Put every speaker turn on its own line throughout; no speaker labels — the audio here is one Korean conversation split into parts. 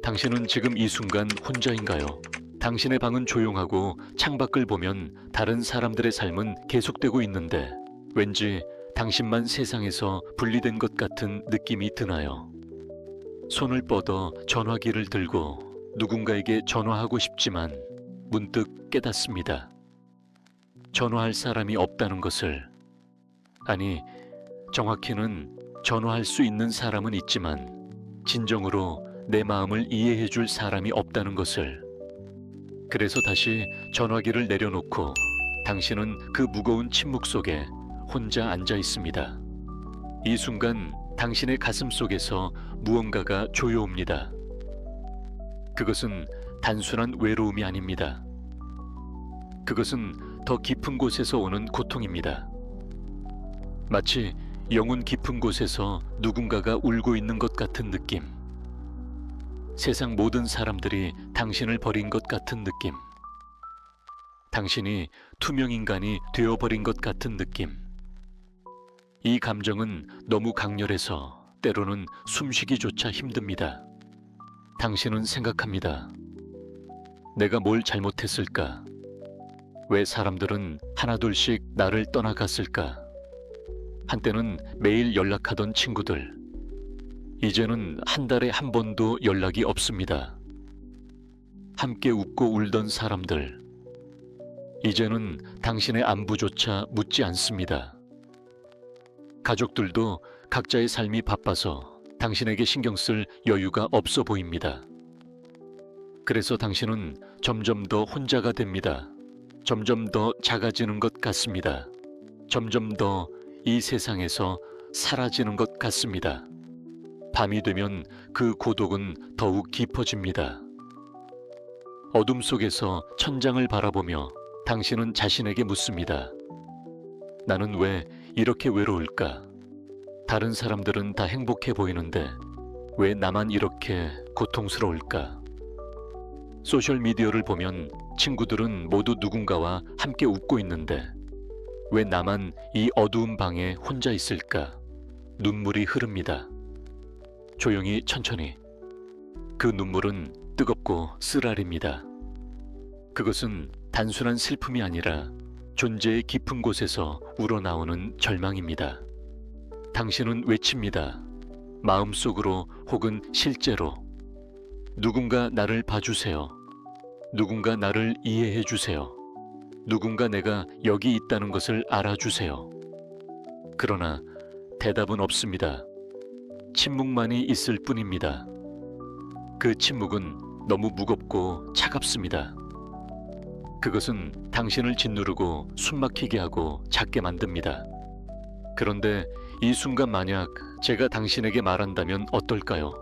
당신은 지금 이 순간 혼자인가요? 당신의 방은 조용하고 창밖을 보면 다른 사람들의 삶은 계속되고 있는데 왠지 당신만 세상에서 분리된 것 같은 느낌이 드나요? 손을 뻗어 전화기를 들고 누군가에게 전화하고 싶지만 문득 깨닫습니다. 전화할 사람이 없다는 것을. 아니, 정확히는 전화할 수 있는 사람은 있지만 진정으로 내 마음을 이해해 줄 사람이 없다는 것을. 그래서 다시 전화기를 내려놓고 당신은 그 무거운 침묵 속에 혼자 앉아 있습니다. 이 순간 당신의 가슴 속에서 무언가가 조여옵니다. 그것은 단순한 외로움이 아닙니다. 그것은 더 깊은 곳에서 오는 고통입니다. 마치 영혼 깊은 곳에서 누군가가 울고 있는 것 같은 느낌. 세상 모든 사람들이 당신을 버린 것 같은 느낌. 당신이 투명인간이 되어버린 것 같은 느낌. 이 감정은 너무 강렬해서 때로는 숨쉬기조차 힘듭니다. 당신은 생각합니다. 내가 뭘 잘못했을까? 왜 사람들은 하나둘씩 나를 떠나갔을까? 한때는 매일 연락하던 친구들, 이제는 한 달에 한 번도 연락이 없습니다. 함께 웃고 울던 사람들, 이제는 당신의 안부조차 묻지 않습니다. 가족들도 각자의 삶이 바빠서 당신에게 신경 쓸 여유가 없어 보입니다. 그래서 당신은 점점 더 혼자가 됩니다. 점점 더 작아지는 것 같습니다. 점점 더 이 세상에서 사라지는 것 같습니다. 밤이 되면 그 고독은 더욱 깊어집니다. 어둠 속에서 천장을 바라보며 당신은 자신에게 묻습니다. 나는 왜 이렇게 외로울까? 다른 사람들은 다 행복해 보이는데 왜 나만 이렇게 고통스러울까? 소셜미디어를 보면 친구들은 모두 누군가와 함께 웃고 있는데 왜 나만 이 어두운 방에 혼자 있을까? 눈물이 흐릅니다. 조용히 천천히. 그 눈물은 뜨겁고 쓰라립니다. 그것은 단순한 슬픔이 아니라 존재의 깊은 곳에서 우러나오는 절망입니다. 당신은 외칩니다. 마음속으로 혹은 실제로. 누군가 나를 봐주세요. 누군가 나를 이해해 주세요. 누군가 내가 여기 있다는 것을 알아주세요. 그러나 대답은 없습니다. 침묵만이 있을 뿐입니다. 그 침묵은 너무 무겁고 차갑습니다. 그것은 당신을 짓누르고 숨막히게 하고 작게 만듭니다. 그런데 이 순간 만약 제가 당신에게 말한다면 어떨까요?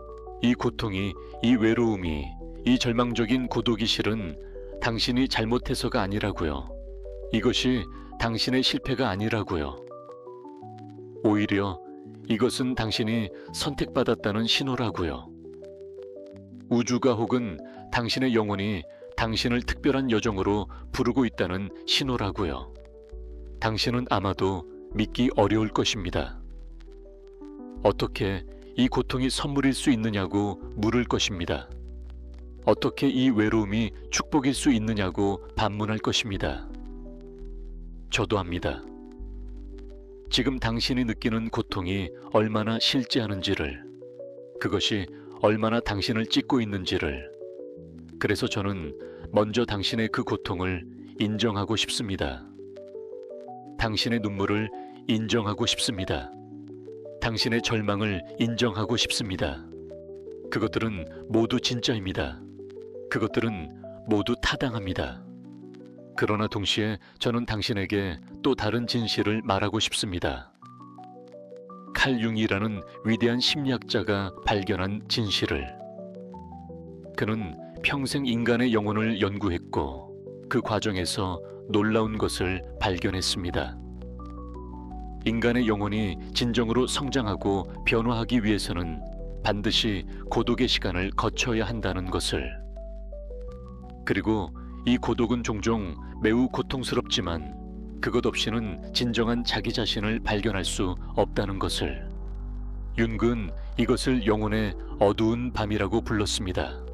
이 고통이, 이 외로움이, 이 절망적인 고독이 실은 당신이 잘못해서가 아니라고요. 이것이 당신의 실패가 아니라고요. 오히려 이것은 당신이 선택받았다는 신호라고요. 우주가 혹은 당신의 영혼이 당신을 특별한 여정으로 부르고 있다는 신호라고요. 당신은 아마도 믿기 어려울 것입니다. 어떻게 이 고통이 선물일 수 있느냐고 물을 것입니다. 어떻게 이 외로움이 축복일 수 있느냐고 반문할 것입니다. 저도 압니다. 지금 당신이 느끼는 고통이 얼마나 실제하는지를, 그것이 얼마나 당신을 찢고 있는지를. 그래서 저는 먼저 당신의 그 고통을 인정하고 싶습니다. 당신의 눈물을 인정하고 싶습니다. 당신의 절망을 인정하고 싶습니다. 그것들은 모두 진짜입니다. 그것들은 모두 타당합니다. 그러나 동시에 저는 당신에게 또 다른 진실을 말하고 싶습니다. 칼 융이라는 위대한 심리학자가 발견한 진실을. 그는 평생 인간의 영혼을 연구했고 그 과정에서 놀라운 것을 발견했습니다. 인간의 영혼이 진정으로 성장하고 변화하기 위해서는 반드시 고독의 시간을 거쳐야 한다는 것을. 그리고 이 고독은 종종 매우 고통스럽지만 그것 없이는 진정한 자기 자신을 발견할 수 없다는 것을. 윤그는 이것을 영혼의 어두운 밤이라고 불렀습니다.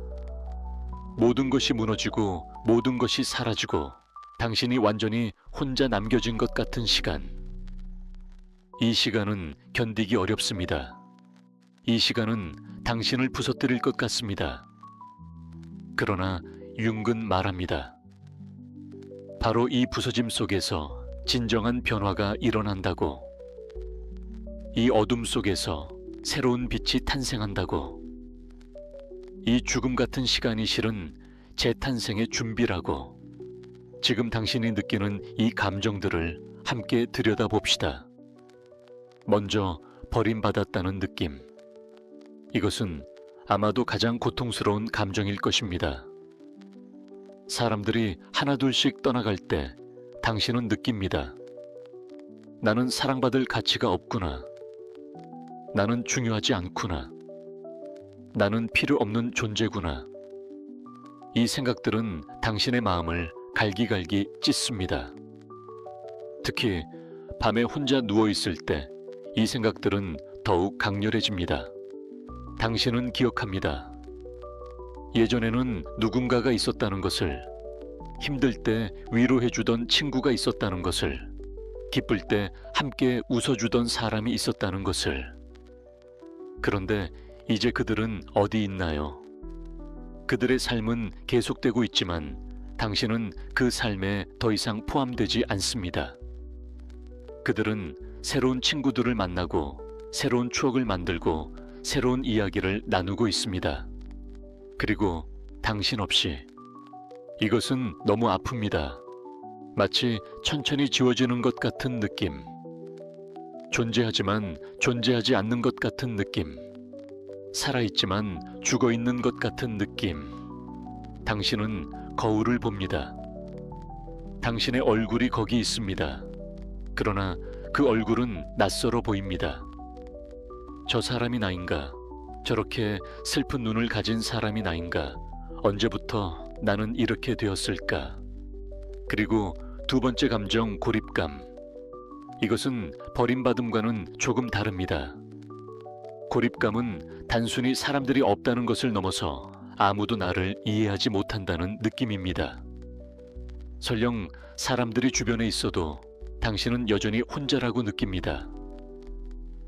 모든 것이 무너지고 모든 것이 사라지고 당신이 완전히 혼자 남겨진 것 같은 시간. 이 시간은 견디기 어렵습니다. 이 시간은 당신을 부서뜨릴 것 같습니다. 그러나 융근 말합니다. 바로 이 부서짐 속에서 진정한 변화가 일어난다고. 이 어둠 속에서 새로운 빛이 탄생한다고. 이 죽음 같은 시간이 실은 재탄생의 준비라고. 지금 당신이 느끼는 이 감정들을 함께 들여다봅시다. 먼저 버림받았다는 느낌. 이것은 아마도 가장 고통스러운 감정일 것입니다. 사람들이 하나둘씩 떠나갈 때 당신은 느낍니다. 나는 사랑받을 가치가 없구나. 나는 중요하지 않구나. 나는 필요 없는 존재구나. 이 생각들은 당신의 마음을 갈기갈기 찢습니다. 특히 밤에 혼자 누워있을 때 이 생각들은 더욱 강렬해집니다. 당신은 기억합니다. 예전에는 누군가가 있었다는 것을, 힘들 때 위로해주던 친구가 있었다는 것을, 기쁠 때 함께 웃어주던 사람이 있었다는 것을. 그런데 이제 그들은 어디 있나요? 그들의 삶은 계속되고 있지만 당신은 그 삶에 더 이상 포함되지 않습니다. 그들은 새로운 친구들을 만나고 새로운 추억을 만들고 새로운 이야기를 나누고 있습니다. 그리고 당신 없이. 이것은 너무 아픕니다. 마치 천천히 지워지는 것 같은 느낌. 존재하지만 존재하지 않는 것 같은 느낌. 살아있지만 죽어있는 것 같은 느낌. 당신은 거울을 봅니다. 당신의 얼굴이 거기 있습니다. 그러나 그 얼굴은 낯설어 보입니다. 저 사람이 나인가? 저렇게 슬픈 눈을 가진 사람이 나인가? 언제부터 나는 이렇게 되었을까? 그리고 두 번째 감정, 고립감. 이것은 버림받음과는 조금 다릅니다. 고립감은 단순히 사람들이 없다는 것을 넘어서 아무도 나를 이해하지 못한다는 느낌입니다. 설령 사람들이 주변에 있어도 당신은 여전히 혼자라고 느낍니다.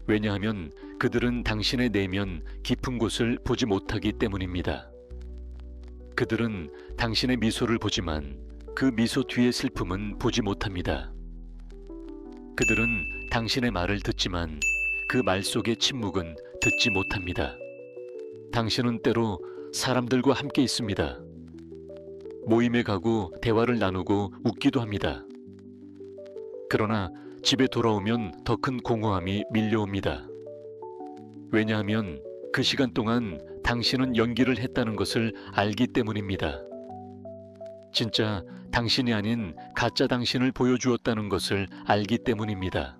왜냐하면 그들은 당신의 내면 깊은 곳을 보지 못하기 때문입니다. 그들은 당신의 미소를 보지만 그 미소 뒤의 슬픔은 보지 못합니다. 그들은 당신의 말을 듣지만 그 말 속의 침묵은 듣지 못합니다. 당신은 때로 사람들과 함께 있습니다. 모임에 가고 대화를 나누고 웃기도 합니다. 그러나 집에 돌아오면 더 큰 공허함이 밀려옵니다. 왜냐하면 그 시간 동안 당신은 연기를 했다는 것을 알기 때문입니다. 진짜 당신이 아닌 가짜 당신을 보여주었다는 것을 알기 때문입니다.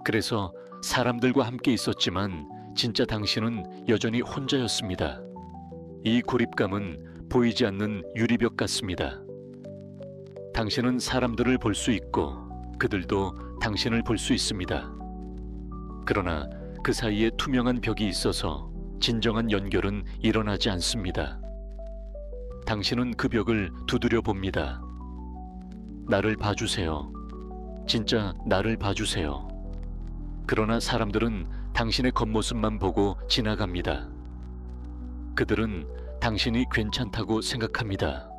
그래서 사람들과 함께 있었지만 진짜 당신은 여전히 혼자였습니다. 이 고립감은 보이지 않는 유리벽 같습니다. 당신은 사람들을 볼 수 있고 그들도 당신을 볼 수 있습니다. 그러나 그 사이에 투명한 벽이 있어서 진정한 연결은 일어나지 않습니다. 당신은 그 벽을 두드려 봅니다. 나를 봐주세요. 진짜 나를 봐주세요. 그러나 사람들은 당신의 겉모습만 보고 지나갑니다. 그들은 당신이 괜찮다고 생각합니다.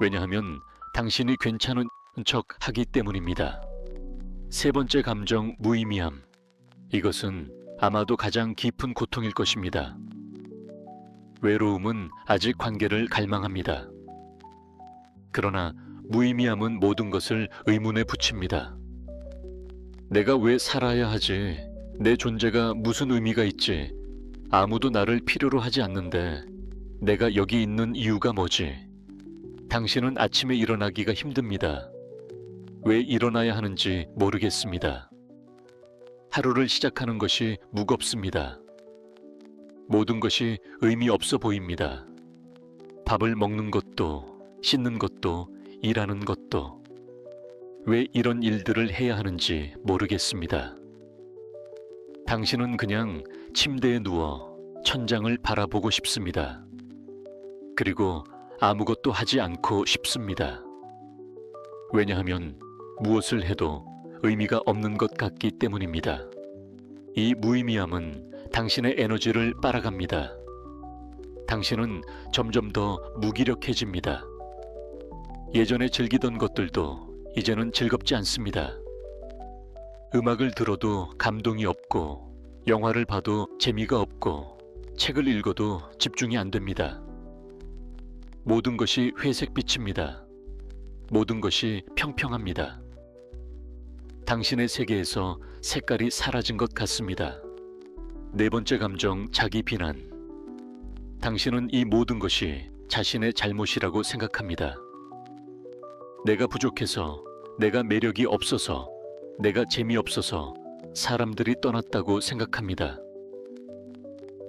왜냐하면 당신이 괜찮은 척 하기 때문입니다. 세 번째 감정, 무의미함. 이것은 아마도 가장 깊은 고통일 것입니다. 외로움은 아직 관계를 갈망합니다. 그러나 무의미함은 모든 것을 의문에 붙입니다. 내가 왜 살아야 하지? 내 존재가 무슨 의미가 있지? 아무도 나를 필요로 하지 않는데 내가 여기 있는 이유가 뭐지? 당신은 아침에 일어나기가 힘듭니다. 왜 일어나야 하는지 모르겠습니다. 하루를 시작하는 것이 무겁습니다. 모든 것이 의미 없어 보입니다. 밥을 먹는 것도, 씻는 것도, 일하는 것도. 왜 이런 일들을 해야 하는지 모르겠습니다. 당신은 그냥 침대에 누워 천장을 바라보고 싶습니다. 그리고 아무것도 하지 않고 싶습니다. 왜냐하면 무엇을 해도 의미가 없는 것 같기 때문입니다. 이 무의미함은 당신의 에너지를 빨아갑니다. 당신은 점점 더 무기력해집니다. 예전에 즐기던 것들도 이제는 즐겁지 않습니다. 음악을 들어도 감동이 없고, 영화를 봐도 재미가 없고, 책을 읽어도 집중이 안 됩니다. 모든 것이 회색빛입니다. 모든 것이 평평합니다. 당신의 세계에서 색깔이 사라진 것 같습니다. 네 번째 감정, 자기 비난. 당신은 이 모든 것이 자신의 잘못이라고 생각합니다. 내가 부족해서, 내가 매력이 없어서, 내가 재미없어서 사람들이 떠났다고 생각합니다.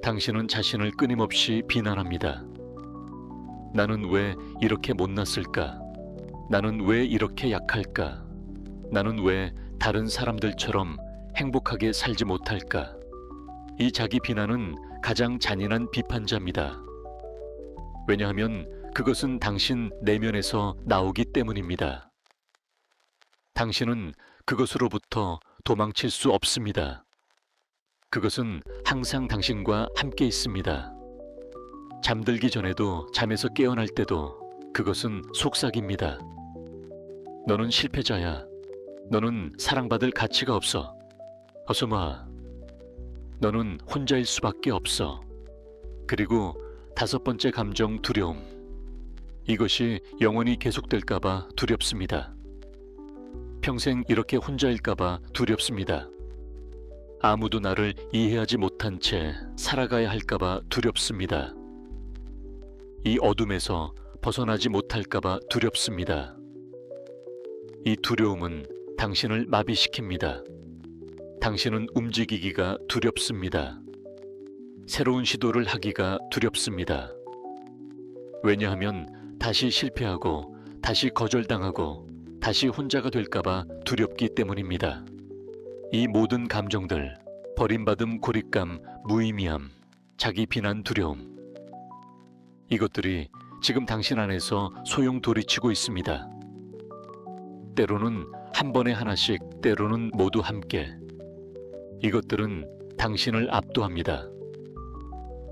당신은 자신을 끊임없이 비난합니다. 나는 왜 이렇게 못났을까? 나는 왜 이렇게 약할까? 나는 왜 다른 사람들처럼 행복하게 살지 못할까? 이 자기 비난은 가장 잔인한 비판자입니다. 왜냐하면 그것은 당신 내면에서 나오기 때문입니다. 당신은 그것으로부터 도망칠 수 없습니다. 그것은 항상 당신과 함께 있습니다. 잠들기 전에도, 잠에서 깨어날 때도 그것은 속삭입니다. 너는 실패자야. 너는 사랑받을 가치가 없어. 어서 와. 너는 혼자일 수밖에 없어. 그리고 다섯 번째 감정, 두려움. 이것이 영원히 계속될까봐 두렵습니다. 평생 이렇게 혼자일까봐 두렵습니다. 아무도 나를 이해하지 못한 채 살아가야 할까봐 두렵습니다. 이 어둠에서 벗어나지 못할까봐 두렵습니다. 이 두려움은 당신을 마비시킵니다. 당신은 움직이기가 두렵습니다. 새로운 시도를 하기가 두렵습니다. 왜냐하면 다시 실패하고, 다시 거절당하고, 다시 혼자가 될까봐 두렵기 때문입니다. 이 모든 감정들, 버림받음, 고립감, 무의미함, 자기 비난, 두려움, 이것들이 지금 당신 안에서 소용돌이치고 있습니다. 때로는 한 번에 하나씩, 때로는 모두 함께. 이것들은 당신을 압도합니다.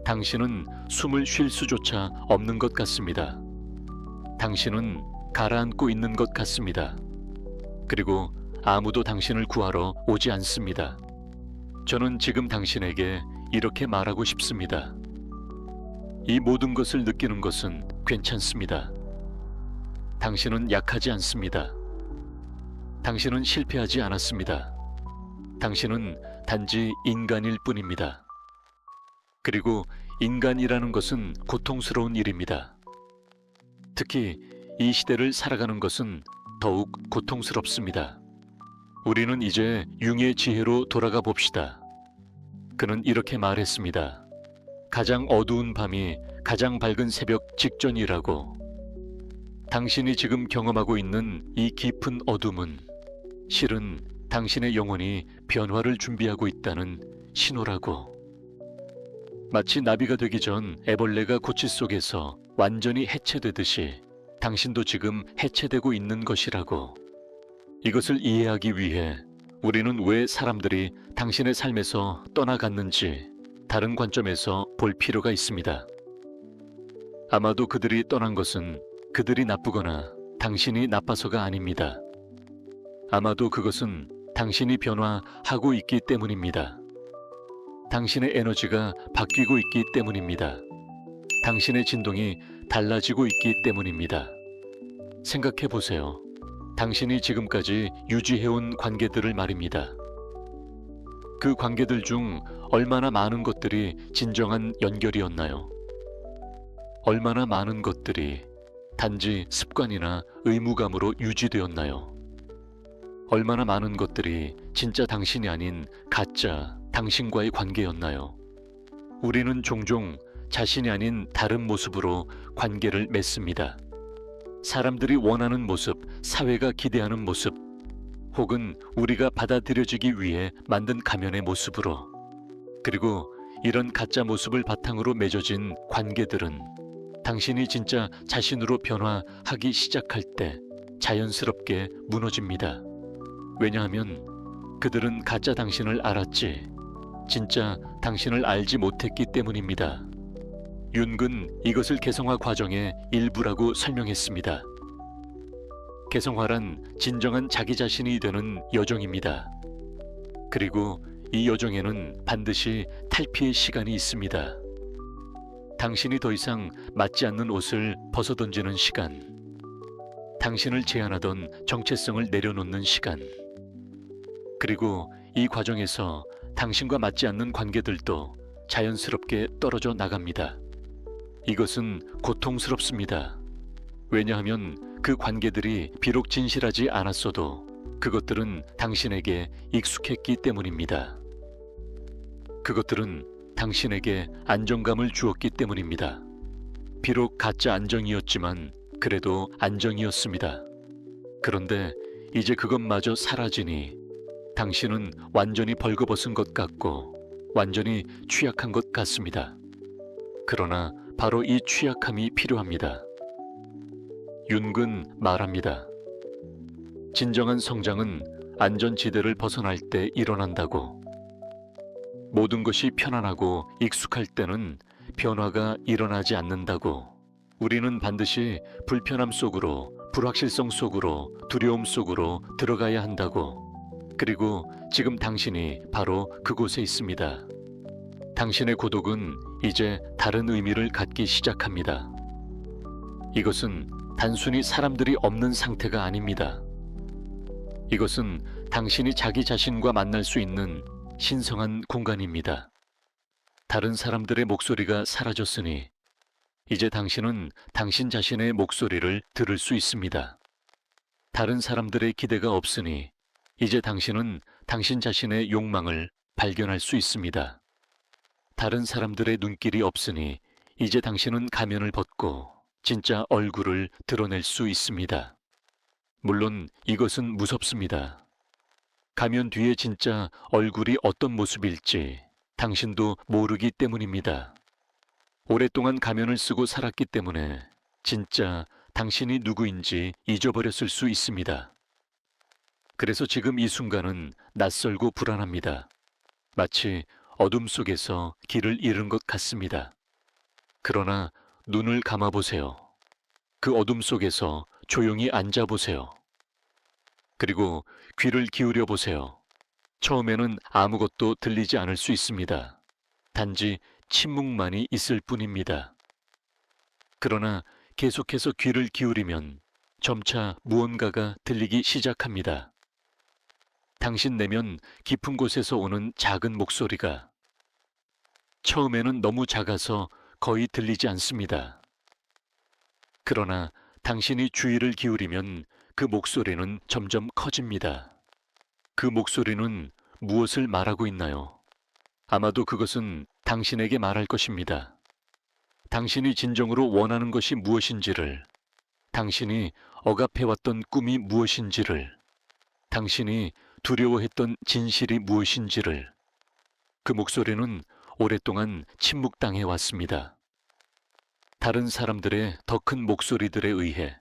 당신은 숨을 쉴 수조차 없는 것 같습니다. 당신은 가라앉고 있는 것 같습니다. 그리고 아무도 당신을 구하러 오지 않습니다. 저는 지금 당신에게 이렇게 말하고 싶습니다. 이 모든 것을 느끼는 것은 괜찮습니다. 당신은 약하지 않습니다. 당신은 실패하지 않았습니다. 당신은 단지 인간일 뿐입니다. 그리고 인간이라는 것은 고통스러운 일입니다. 특히 이 시대를 살아가는 것은 더욱 고통스럽습니다. 우리는 이제 융의 지혜로 돌아가 봅시다. 그는 이렇게 말했습니다. 가장 어두운 밤이 가장 밝은 새벽 직전이라고. 당신이 지금 경험하고 있는 이 깊은 어둠은 실은 당신의 영혼이 변화를 준비하고 있다는 신호라고. 마치 나비가 되기 전 애벌레가 고치 속에서 완전히 해체되듯이 당신도 지금 해체되고 있는 것이라고. 이것을 이해하기 위해 우리는 왜 사람들이 당신의 삶에서 떠나갔는지 다른 관점에서 볼 필요가 있습니다. 아마도 그들이 떠난 것은 그들이 나쁘거나 당신이 나빠서가 아닙니다. 아마도 그것은 당신이 변화하고 있기 때문입니다. 당신의 에너지가 바뀌고 있기 때문입니다. 당신의 진동이 달라지고 있기 때문입니다. 생각해 보세요. 당신이 지금까지 유지해온 관계들을 말입니다. 그 관계들 중 얼마나 많은 것들이 진정한 연결이었나요? 얼마나 많은 것들이 단지 습관이나 의무감으로 유지되었나요? 얼마나 많은 것들이 진짜 당신이 아닌 가짜 당신과의 관계였나요? 우리는 종종 자신이 아닌 다른 모습으로 관계를 맺습니다. 사람들이 원하는 모습, 사회가 기대하는 모습, 혹은 우리가 받아들여지기 위해 만든 가면의 모습으로. 그리고 이런 가짜 모습을 바탕으로 맺어진 관계들은 당신이 진짜 자신으로 변화하기 시작할 때 자연스럽게 무너집니다. 왜냐하면 그들은 가짜 당신을 알았지 진짜 당신을 알지 못했기 때문입니다. 윤근 이것을 개성화 과정의 일부라고 설명했습니다. 개성화란 진정한 자기 자신이 되는 여정입니다. 그리고 이 여정에는 반드시 탈피의 시간이 있습니다. 당신이 더 이상 맞지 않는 옷을 벗어던지는 시간, 당신을 제한하던 정체성을 내려놓는 시간, 그리고 이 과정에서 당신과 맞지 않는 관계들도 자연스럽게 떨어져 나갑니다. 이것은 고통스럽습니다. 왜냐하면 그 관계들이 비록 진실하지 않았어도 그것들은 당신에게 익숙했기 때문입니다. 그것들은 당신에게 안정감을 주었기 때문입니다. 비록 가짜 안정이었지만 그래도 안정이었습니다. 그런데 이제 그것마저 사라지니 당신은 완전히 벌거벗은 것 같고 완전히 취약한 것 같습니다. 그러나 바로 이 취약함이 필요합니다. 윤근 말합니다. 진정한 성장은 안전지대를 벗어날 때 일어난다고. 모든 것이 편안하고 익숙할 때는 변화가 일어나지 않는다고. 우리는 반드시 불편함 속으로, 불확실성 속으로, 두려움 속으로 들어가야 한다고. 그리고 지금 당신이 바로 그곳에 있습니다. 당신의 고독은 이제 다른 의미를 갖기 시작합니다. 이것은 단순히 사람들이 없는 상태가 아닙니다. 이것은 당신이 자기 자신과 만날 수 있는 신성한 공간입니다. 다른 사람들의 목소리가 사라졌으니 이제 당신은 당신 자신의 목소리를 들을 수 있습니다. 다른 사람들의 기대가 없으니 이제 당신은 당신 자신의 욕망을 발견할 수 있습니다. 다른 사람들의 눈길이 없으니 이제 당신은 가면을 벗고 진짜 얼굴을 드러낼 수 있습니다. 물론 이것은 무섭습니다. 가면 뒤에 진짜 얼굴이 어떤 모습일지 당신도 모르기 때문입니다. 오랫동안 가면을 쓰고 살았기 때문에 진짜 당신이 누구인지 잊어버렸을 수 있습니다. 그래서 지금 이 순간은 낯설고 불안합니다. 마치 어둠 속에서 길을 잃은 것 같습니다. 그러나 눈을 감아보세요. 그 어둠 속에서 조용히 앉아보세요. 그리고 귀를 기울여 보세요. 처음에는 아무것도 들리지 않을 수 있습니다. 단지 침묵만이 있을 뿐입니다. 그러나 계속해서 귀를 기울이면 점차 무언가가 들리기 시작합니다. 당신 내면 깊은 곳에서 오는 작은 목소리가 처음에는 너무 작아서 거의 들리지 않습니다. 그러나 당신이 주의를 기울이면 그 목소리는 점점 커집니다. 그 목소리는 무엇을 말하고 있나요? 아마도 그것은 당신에게 말할 것입니다. 당신이 진정으로 원하는 것이 무엇인지를, 당신이 억압해왔던 꿈이 무엇인지를, 당신이 두려워했던 진실이 무엇인지를. 그 목소리는 오랫동안 침묵당해 왔습니다. 다른 사람들의 더 큰 목소리들에 의해.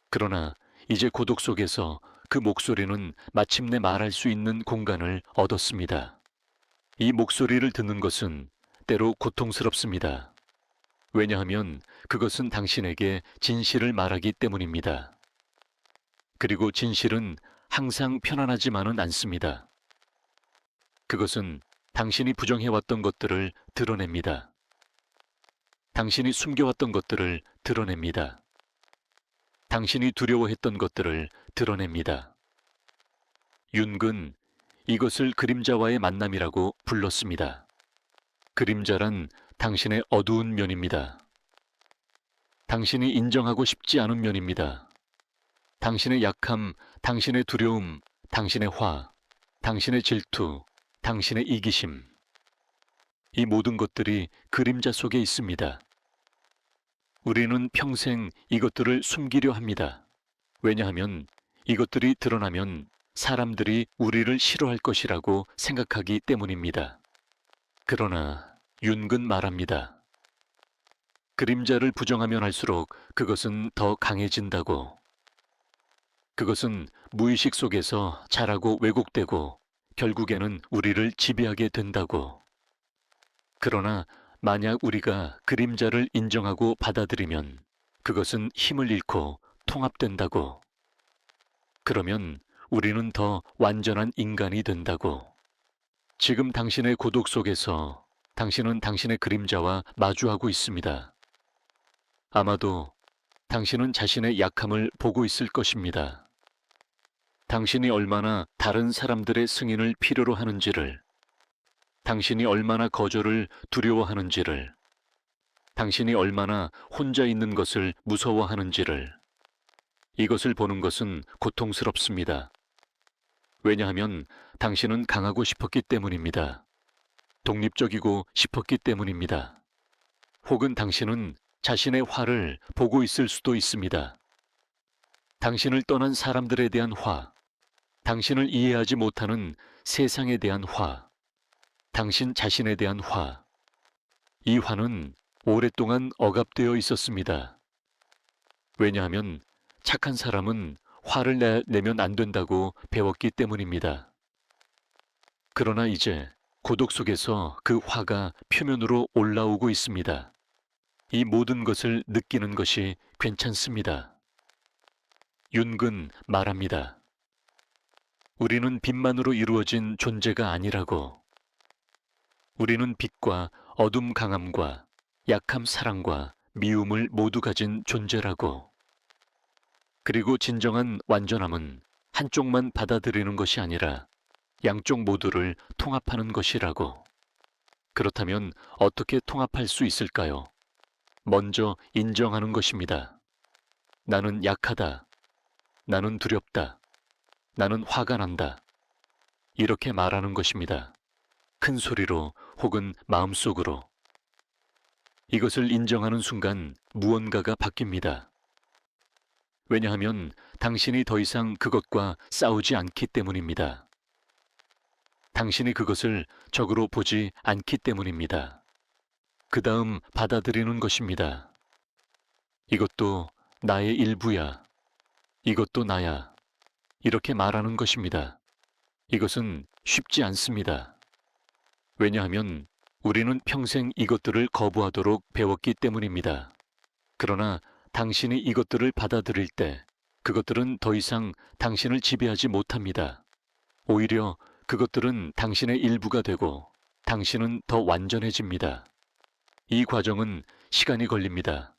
그러나 이제 고독 속에서 그 목소리는 마침내 말할 수 있는 공간을 얻었습니다. 이 목소리를 듣는 것은 때로 고통스럽습니다. 왜냐하면 그것은 당신에게 진실을 말하기 때문입니다. 그리고 진실은 항상 편안하지만은 않습니다. 그것은 당신이 부정해왔던 것들을 드러냅니다. 당신이 숨겨왔던 것들을 드러냅니다. 당신이 두려워했던 것들을 드러냅니다. 윤근 이것을 그림자와의 만남이라고 불렀습니다. 그림자란 당신의 어두운 면입니다. 당신이 인정하고 싶지 않은 면입니다. 당신의 약함, 당신의 두려움, 당신의 화, 당신의 질투, 당신의 이기심. 이 모든 것들이 그림자 속에 있습니다. 우리는 평생 이것들을 숨기려 합니다. 왜냐하면 이것들이 드러나면 사람들이 우리를 싫어할 것이라고 생각하기 때문입니다. 그러나 윤근 말합니다. 그림자를 부정하면 할수록 그것은 더 강해진다고. 그것은 무의식 속에서 자라고 왜곡되고 결국에는 우리를 지배하게 된다고. 그러나 만약 우리가 그림자를 인정하고 받아들이면 그것은 힘을 잃고 통합된다고. 그러면 우리는 더 완전한 인간이 된다고. 지금 당신의 고독 속에서 당신은 당신의 그림자와 마주하고 있습니다. 아마도 당신은 자신의 약함을 보고 있을 것입니다. 당신이 얼마나 다른 사람들의 승인을 필요로 하는지를, 당신이 얼마나 거절을 두려워하는지를, 당신이 얼마나 혼자 있는 것을 무서워하는지를, 이것을 보는 것은 고통스럽습니다. 왜냐하면 당신은 강하고 싶었기 때문입니다. 독립적이고 싶었기 때문입니다. 혹은 당신은 자신의 화를 보고 있을 수도 있습니다. 당신을 떠난 사람들에 대한 화, 당신을 이해하지 못하는 세상에 대한 화, 당신 자신에 대한 화. 이 화는 오랫동안 억압되어 있었습니다. 왜냐하면 착한 사람은 화를 내면 안 된다고 배웠기 때문입니다. 그러나 이제 고독 속에서 그 화가 표면으로 올라오고 있습니다. 이 모든 것을 느끼는 것이 괜찮습니다. 윤근 말합니다. 우리는 빛만으로 이루어진 존재가 아니라고. 우리는 빛과 어둠 강함과 약함 사랑과 미움을 모두 가진 존재라고. 그리고 진정한 완전함은 한쪽만 받아들이는 것이 아니라 양쪽 모두를 통합하는 것이라고. 그렇다면 어떻게 통합할 수 있을까요? 먼저 인정하는 것입니다. 나는 약하다. 나는 두렵다. 나는 화가 난다. 이렇게 말하는 것입니다. 큰 소리로 혹은 마음속으로. 이것을 인정하는 순간 무언가가 바뀝니다. 왜냐하면 당신이 더 이상 그것과 싸우지 않기 때문입니다. 당신이 그것을 적으로 보지 않기 때문입니다. 그 다음 받아들이는 것입니다. 이것도 나의 일부야. 이것도 나야. 이렇게 말하는 것입니다. 이것은 쉽지 않습니다. 왜냐하면 우리는 평생 이것들을 거부하도록 배웠기 때문입니다. 그러나 당신이 이것들을 받아들일 때 그것들은 더 이상 당신을 지배하지 못합니다. 오히려 그것들은 당신의 일부가 되고 당신은 더 완전해집니다. 이 과정은 시간이 걸립니다.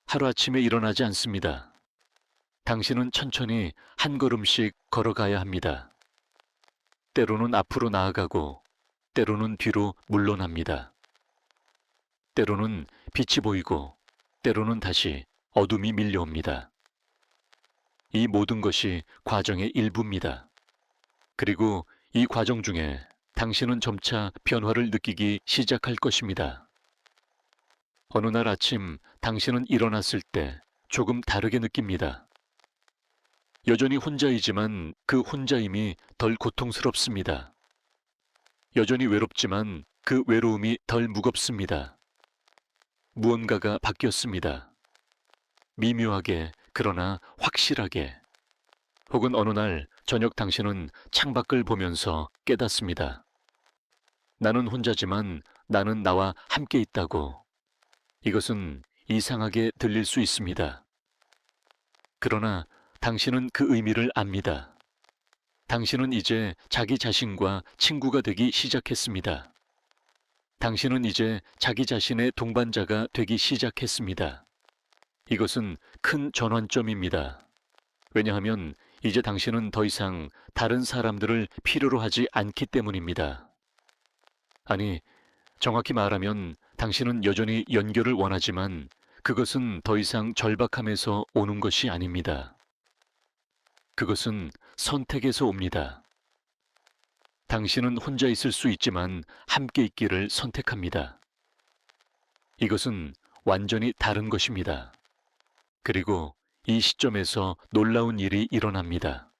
하루아침에 일어나지 않습니다. 당신은 천천히 한 걸음씩 걸어가야 합니다. 때로는 앞으로 나아가고 때로는 뒤로 물러납니다. 때로는 빛이 보이고 때로는 다시 어둠이 밀려옵니다. 이 모든 것이 과정의 일부입니다. 그리고 이 과정 중에 당신은 점차 변화를 느끼기 시작할 것입니다. 어느 날 아침 당신은 일어났을 때 조금 다르게 느낍니다. 여전히 혼자이지만 그 혼자임이 덜 고통스럽습니다. 여전히 외롭지만 그 외로움이 덜 무겁습니다. 무언가가 바뀌었습니다. 미묘하게 그러나 확실하게. 혹은 어느 날 저녁 당신은 창밖을 보면서 깨닫습니다. 나는 혼자지만 나는 나와 함께 있다고. 이것은 이상하게 들릴 수 있습니다. 그러나 당신은 그 의미를 압니다. 당신은 이제 자기 자신과 친구가 되기 시작했습니다. 당신은 이제 자기 자신의 동반자가 되기 시작했습니다. 이것은 큰 전환점입니다. 왜냐하면 이제 당신은 더 이상 다른 사람들을 필요로 하지 않기 때문입니다. 아니, 정확히 말하면 당신은 여전히 연결을 원하지만 그것은 더 이상 절박함에서 오는 것이 아닙니다. 그것은 선택에서 옵니다. 당신은 혼자 있을 수 있지만 함께 있기를 선택합니다. 이것은 완전히 다른 것입니다. 그리고 이 시점에서 놀라운 일이 일어납니다.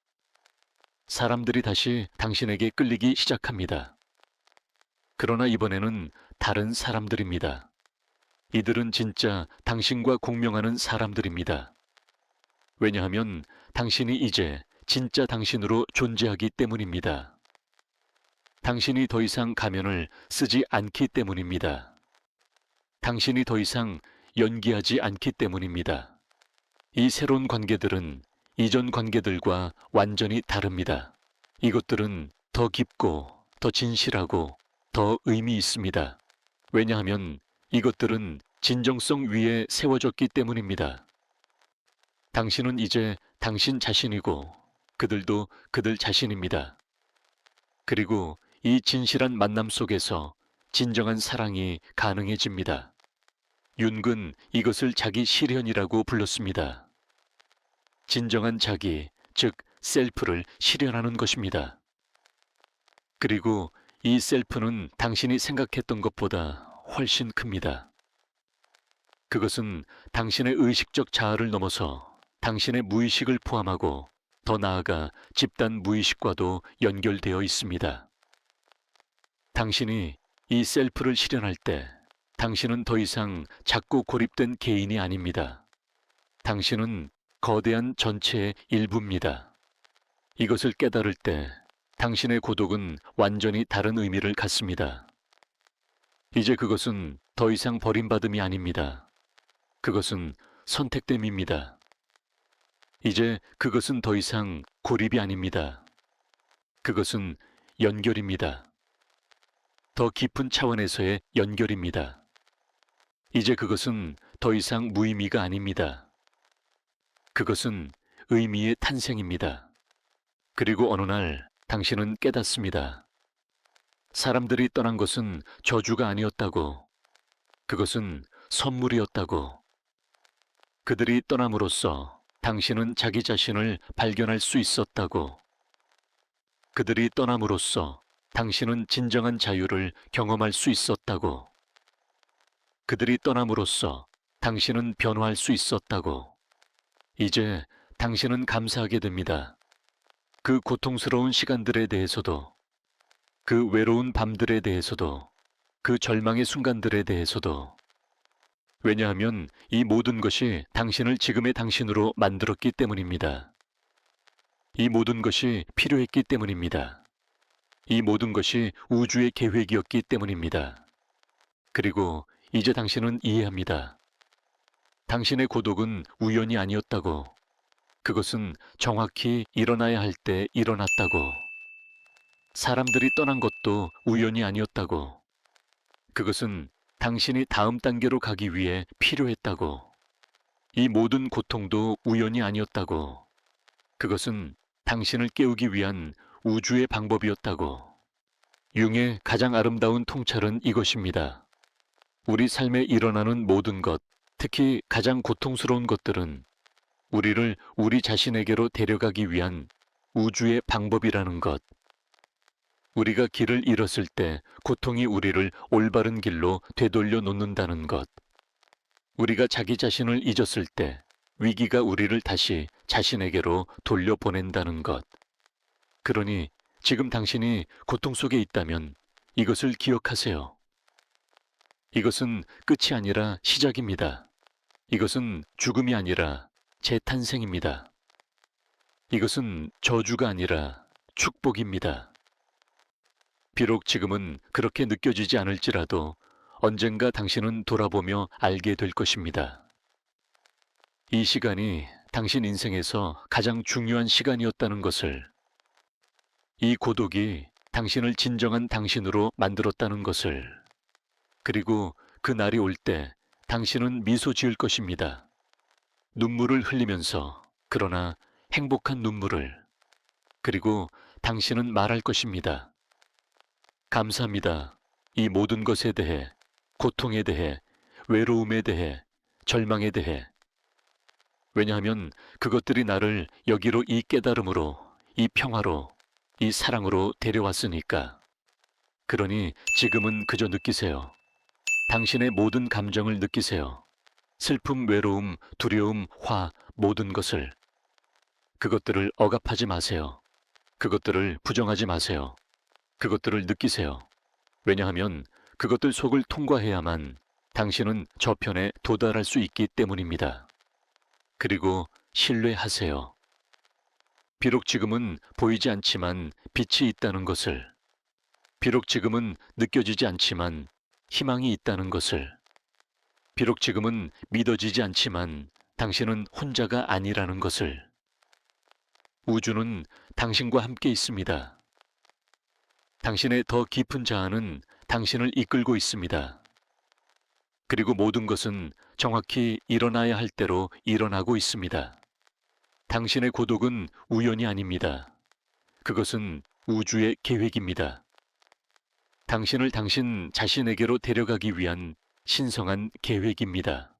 사람들이 다시 당신에게 끌리기 시작합니다. 그러나 이번에는 다른 사람들입니다. 이들은 진짜 당신과 공명하는 사람들입니다. 왜냐하면 당신이 이제 진짜 당신으로 존재하기 때문입니다. 당신이 더 이상 가면을 쓰지 않기 때문입니다. 당신이 더 이상 연기하지 않기 때문입니다. 이 새로운 관계들은 이전 관계들과 완전히 다릅니다. 이것들은 더 깊고 더 진실하고 더 의미 있습니다. 왜냐하면 이것들은 진정성 위에 세워졌기 때문입니다. 당신은 이제 당신 자신이고 그들도 그들 자신입니다. 그리고 이 진실한 만남 속에서 진정한 사랑이 가능해집니다. 윤근 이것을 자기 실현이라고 불렀습니다. 진정한 자기, 즉 셀프를 실현하는 것입니다. 그리고 이 셀프는 당신이 생각했던 것보다 훨씬 큽니다. 그것은 당신의 의식적 자아를 넘어서 당신의 무의식을 포함하고 더 나아가 집단 무의식과도 연결되어 있습니다. 당신이 이 셀프를 실현할 때 당신은 더 이상 작고 고립된 개인이 아닙니다. 당신은 거대한 전체의 일부입니다. 이것을 깨달을 때 당신의 고독은 완전히 다른 의미를 갖습니다. 이제 그것은 더 이상 버림받음이 아닙니다. 그것은 선택됨입니다. 이제 그것은 더 이상 고립이 아닙니다. 그것은 연결입니다. 더 깊은 차원에서의 연결입니다. 이제 그것은 더 이상 무의미가 아닙니다. 그것은 의미의 탄생입니다. 그리고 어느 날 당신은 깨닫습니다. 사람들이 떠난 것은 저주가 아니었다고. 그것은 선물이었다고. 그들이 떠남으로써 당신은 자기 자신을 발견할 수 있었다고. 그들이 떠남으로써 당신은 진정한 자유를 경험할 수 있었다고. 그들이 떠남으로써 당신은 변화할 수 있었다고. 이제 당신은 감사하게 됩니다. 그 고통스러운 시간들에 대해서도, 그 외로운 밤들에 대해서도, 그 절망의 순간들에 대해서도. 왜냐하면 이 모든 것이 당신을 지금의 당신으로 만들었기 때문입니다. 이 모든 것이 필요했기 때문입니다. 이 모든 것이 우주의 계획이었기 때문입니다. 그리고 이제 당신은 이해합니다. 당신의 고독은 우연이 아니었다고. 그것은 정확히 일어나야 할 때 일어났다고. 사람들이 떠난 것도 우연이 아니었다고. 그것은 당신이 다음 단계로 가기 위해 필요했다고. 이 모든 고통도 우연이 아니었다고. 그것은 당신을 깨우기 위한 우주의 방법이었다고. 융의 가장 아름다운 통찰은 이것입니다. 우리 삶에 일어나는 모든 것, 특히 가장 고통스러운 것들은 우리를 우리 자신에게로 데려가기 위한 우주의 방법이라는 것. 우리가 길을 잃었을 때 고통이 우리를 올바른 길로 되돌려 놓는다는 것. 우리가 자기 자신을 잊었을 때 위기가 우리를 다시 자신에게로 돌려보낸다는 것. 그러니 지금 당신이 고통 속에 있다면 이것을 기억하세요. 이것은 끝이 아니라 시작입니다. 이것은 죽음이 아니라 재탄생입니다. 이것은 저주가 아니라 축복입니다. 비록 지금은 그렇게 느껴지지 않을지라도 언젠가 당신은 돌아보며 알게 될 것입니다. 이 시간이 당신 인생에서 가장 중요한 시간이었다는 것을, 이 고독이 당신을 진정한 당신으로 만들었다는 것을, 그리고 그 날이 올 때 당신은 미소 지을 것입니다. 눈물을 흘리면서, 그러나 행복한 눈물을. 그리고 당신은 말할 것입니다. 감사합니다. 이 모든 것에 대해, 고통에 대해, 외로움에 대해, 절망에 대해. 왜냐하면 그것들이 나를 여기로 이 깨달음으로, 이 평화로, 이 사랑으로 데려왔으니까. 그러니 지금은 그저 느끼세요. 당신의 모든 감정을 느끼세요. 슬픔, 외로움, 두려움, 화, 모든 것을. 그것들을 억압하지 마세요. 그것들을 부정하지 마세요. 그것들을 느끼세요. 왜냐하면 그것들 속을 통과해야만 당신은 저편에 도달할 수 있기 때문입니다. 그리고 신뢰하세요. 비록 지금은 보이지 않지만 빛이 있다는 것을, 비록 지금은 느껴지지 않지만 희망이 있다는 것을, 비록 지금은 믿어지지 않지만 당신은 혼자가 아니라는 것을. 우주는 당신과 함께 있습니다. 당신의 더 깊은 자아는 당신을 이끌고 있습니다. 그리고 모든 것은 정확히 일어나야 할 대로 일어나고 있습니다. 당신의 고독은 우연이 아닙니다. 그것은 우주의 계획입니다. 당신을 당신 자신에게로 데려가기 위한 신성한 계획입니다.